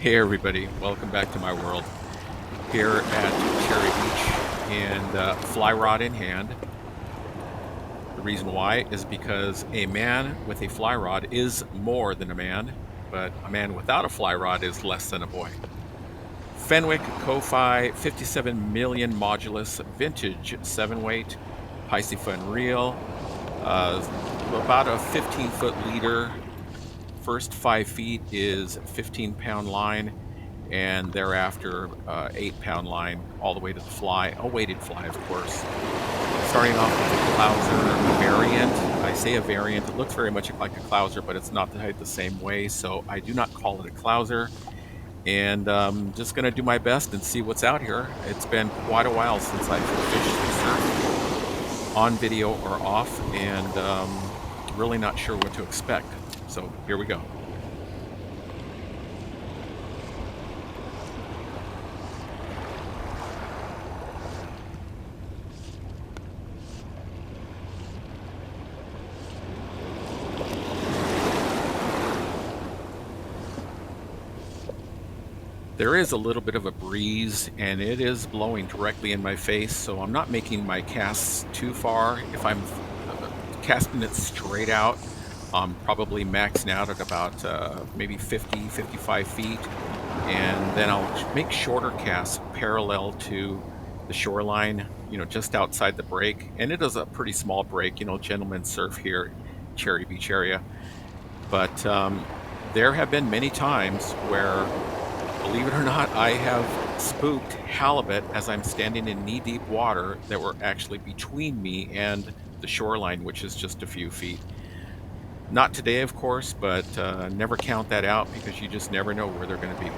Hey everybody, welcome back to my world here at Cherry Beach and fly rod in hand. The reason why is because a man with a fly rod is more than a man, but a man without a fly rod is less than a boy. Fenwick Ko-Fi 57 million modulus vintage 7-weight Piscifun reel, uh, about a 15-foot leader. First 5 feet is 15-pound line, and thereafter 8-pound line all the way to the fly, a weighted fly, of course. Starting off with the Clouser variant. I say a variant, it looks very much like a Clouser, but it's not the same way, so I do not call it a Clouser. And just going to do my best and see what's out here. It's been quite a while since I've fished the surf, on video or off, and really not sure what to expect. So here we go. There is a little bit of a breeze and it is blowing directly in my face, so I'm not making my casts too far. If I'm casting it straight out, I'm probably maxing out at about maybe 50, 55 feet, and then I'll make shorter casts parallel to the shoreline, just outside the break. And it is a pretty small break, gentlemen surf here, Cherry Beach area. But there have been many times where, believe it or not, I have spooked halibut as I'm standing in knee-deep water that were actually between me and the shoreline, which is just a few feet. Not today, of course, but never count that out because you just never know where they're going to be.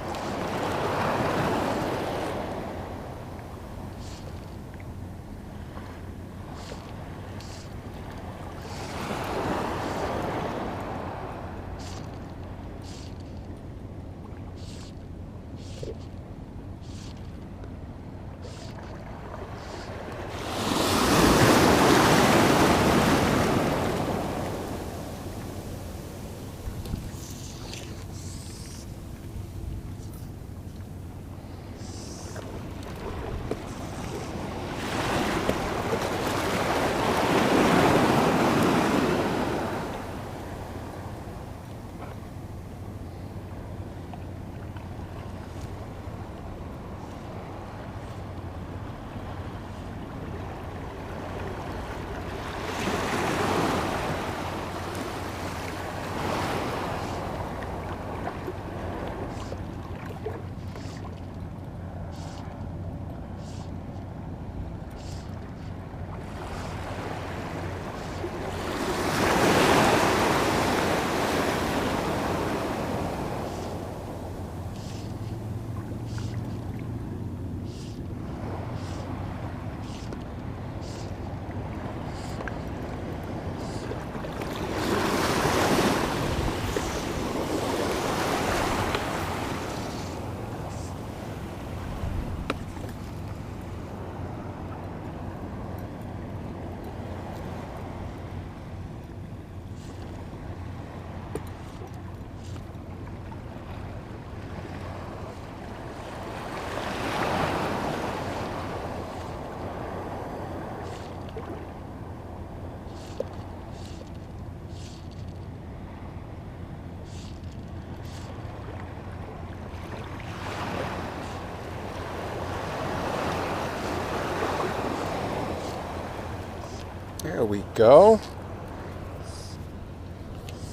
There we go.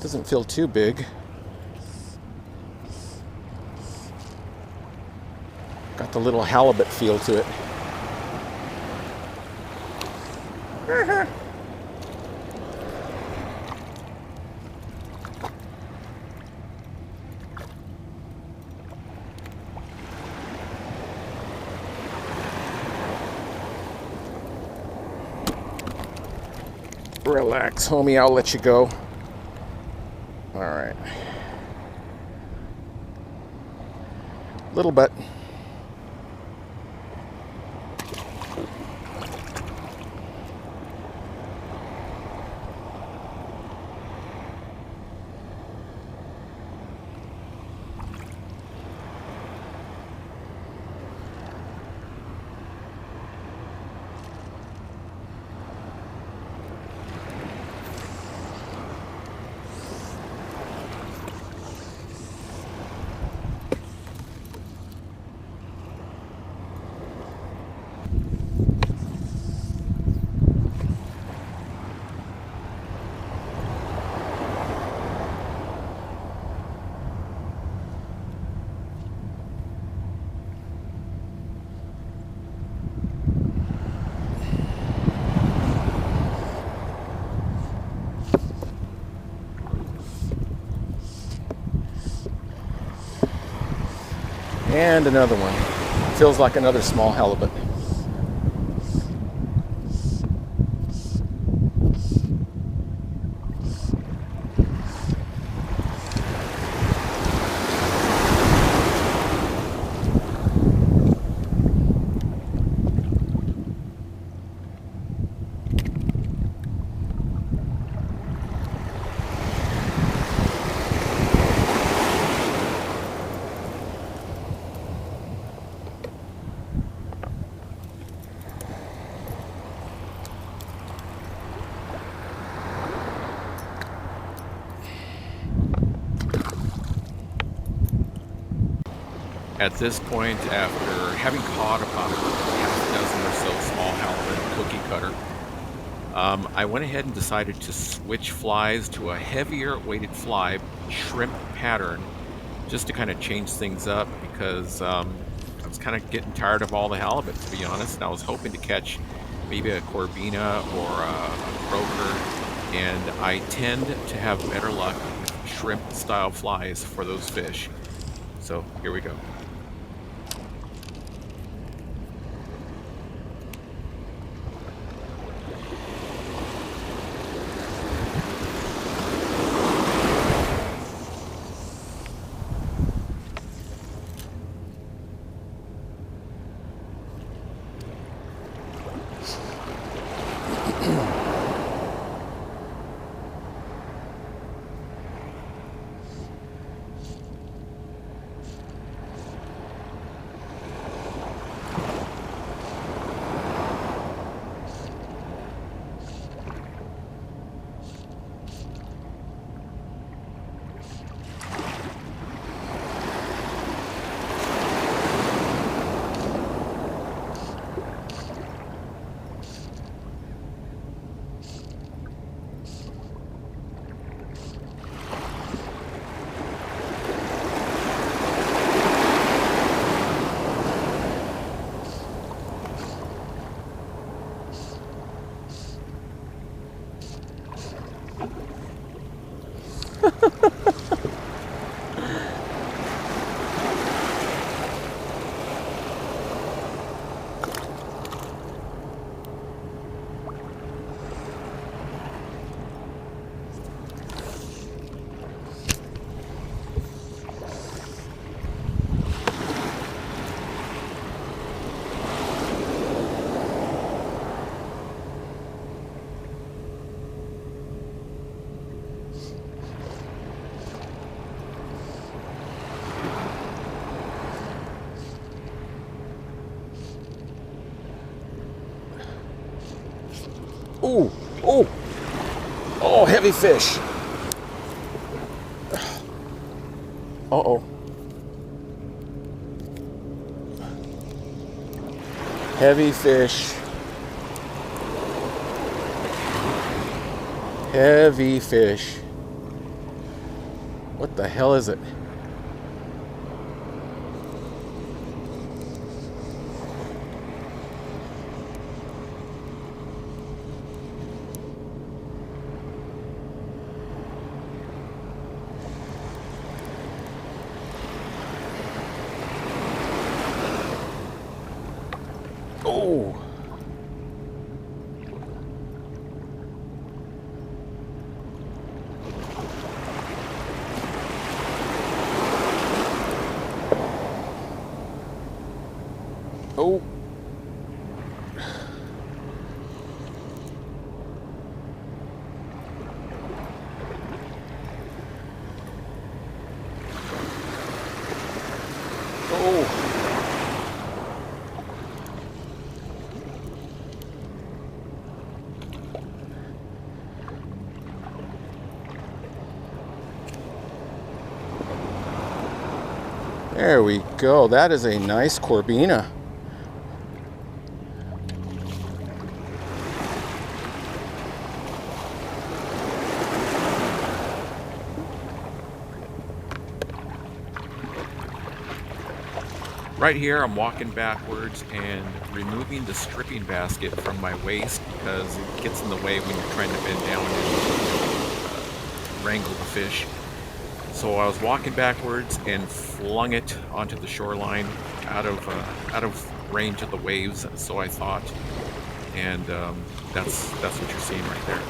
Doesn't feel too big. Got the little halibut feel to it. Relax, homie, I'll let you go. All right. Little butt. And another one. Feels like another small halibut. At this point, after having caught about half a dozen or so small halibut cookie cutter, I went ahead and decided to switch flies to a heavier weighted fly shrimp pattern just to kind of change things up because I was kind of getting tired of all the halibut, to be honest. And I was hoping to catch maybe a Corbina or a croaker, and I tend to have better luck with shrimp style flies for those fish. So here we go. Ooh, oh, oh, heavy fish. Uh-oh. Heavy fish. Heavy fish. What the hell is it? Oh. Oh. Oh. There we go. That is a nice Corbina. Right here, I'm walking backwards and removing the stripping basket from my waist because it gets in the way when you're trying to bend down and wrangle the fish. So I was walking backwards and flung it onto the shoreline out of range of the waves, so I thought, and that's what you're seeing right there.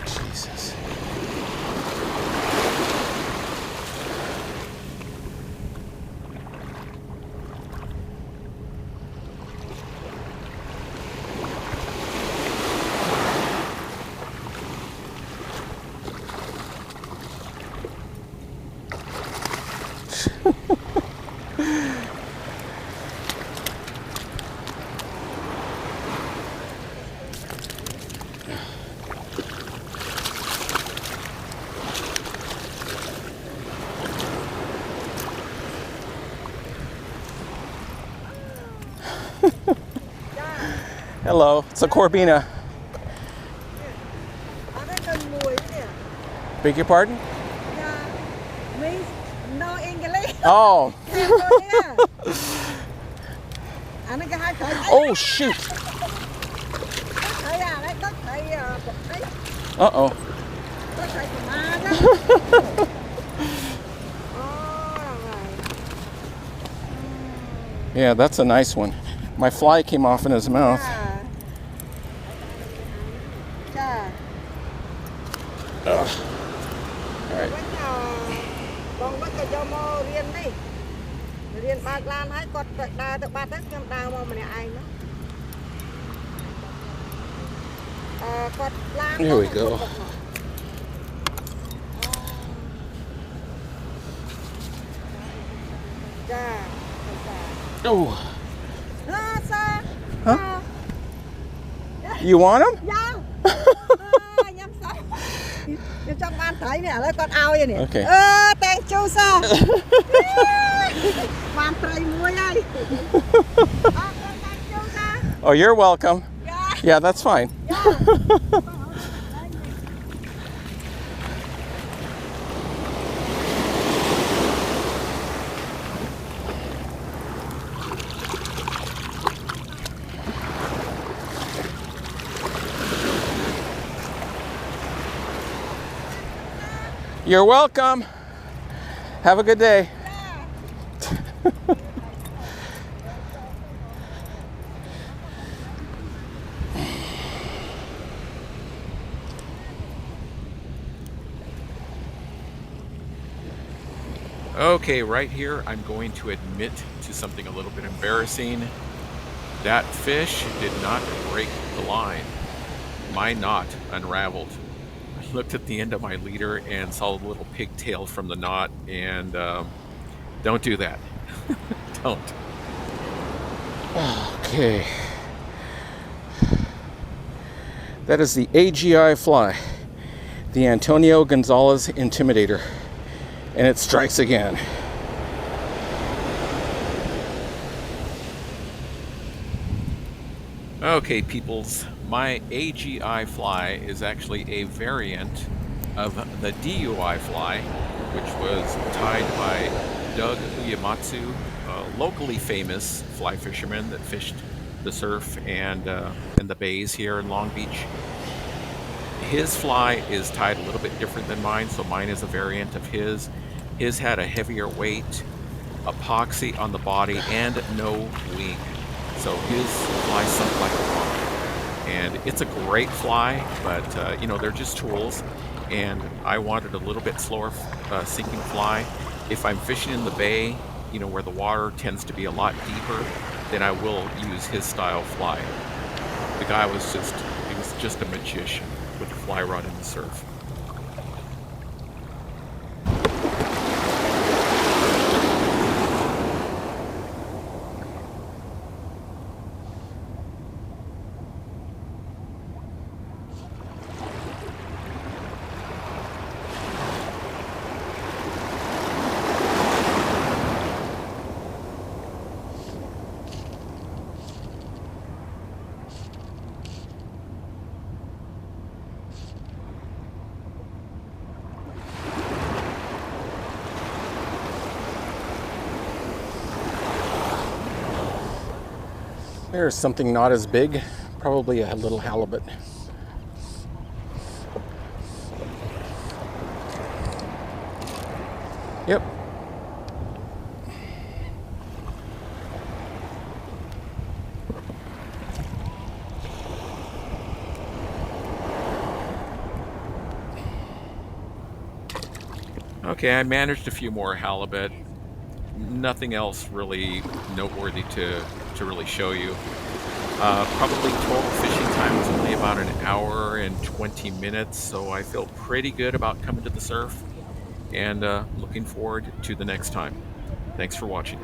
Jesus. Hello, it's a Corbina. Beg your pardon? No English. Oh. Anh cái hai thầy. Oh shoot. Thầy à, đấy có thầy đấy. Uh-oh. Có thầy của ma đó. Yeah, that's a nice one. My fly came off in his mouth. Chà. Ugh. All right. Con có cái mô riêng đi. Riêng ba lan hãy cột đa tự ba tết nhâm đào mà này ai nữa. Cột lan. Here we go. Chà. Oh. Huh? You want him? Yeah. Nhâm sao? Trong ban thấy nè, lấy con ao vậy nè. Okay. Thank you sir. Ban tray muối ai. Thank you sir. Oh, you're welcome. Yeah. Yeah, that's fine. Yeah. You're welcome. Have a good day. Okay, right here, I'm going to admit to something a little bit embarrassing. That fish did not break the line. My knot unraveled. I looked at the end of my leader and saw the little pigtail from the knot, and don't do that. Don't. Okay. That is the AGI fly, the Antonio Gonzalez Intimidator, and it strikes again. Okay, peoples, my AGI fly is actually a variant of the DUI fly, which was tied by Doug Uematsu, a locally famous fly fisherman that fished the surf and the bays here in Long Beach. His fly is tied a little bit different than mine, so mine is a variant of his. His had a heavier weight, epoxy on the body, and no wing. So his fly sunk like a rock. And it's a great fly, but you know, they're just tools. And I wanted a little bit slower sinking fly. If I'm fishing in the bay, you know, where the water tends to be a lot deeper, then I will use his style fly. The guy was just a magician with a fly rod in the surf. There's something not as big, probably a little halibut. Yep. Okay, I managed a few more halibut. Nothing else really noteworthy to really show you. Probably total fishing time was only about an hour and 20 minutes, so I feel pretty good about coming to the surf and looking forward to the next time. Thanks for watching.